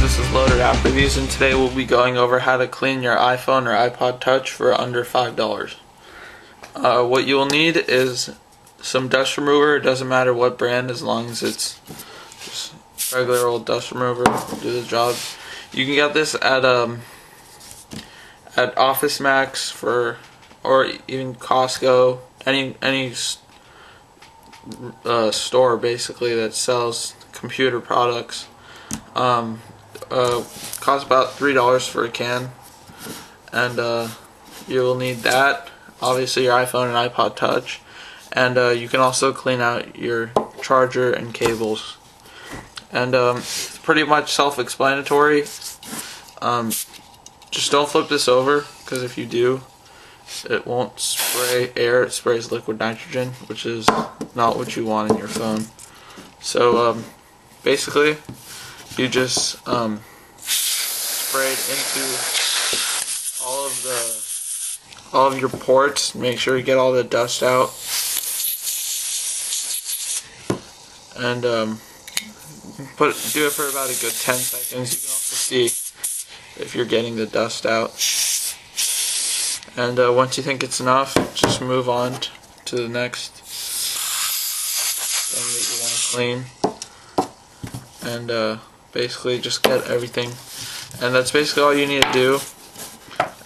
guys, this is LoadedAppReviews, and today we'll be going over how to clean your iPhone or iPod Touch for under $5. What you will need is some dust remover. It doesn't matter what brand, as long as it's just regular old dust remover will do the job. You can get this at Office Max or even Costco, any store basically that sells computer products. Costs about $3 for a can, and you will need that, obviously your iPhone and iPod Touch, and you can also clean out your charger and cables. And it's pretty much self-explanatory. Just don't flip this over, because if you do, it won't spray air, it sprays liquid nitrogen, which is not what you want in your phone. So basically you just spray it into all of your ports. Make sure you get all the dust out, and do it for about a good 10 seconds. You can also see if you're getting the dust out. And once you think it's enough, just move on to the next thing that you want to clean. And basically just get everything. And that's basically all you need to do.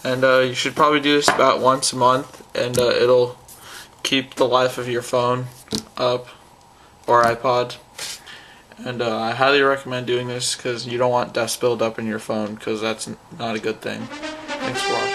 And you should probably do this about once a month, and it'll keep the life of your phone up or iPod. And I highly recommend doing this, because you don't want dust build up in your phone, because that's not a good thing. Thanks for watching.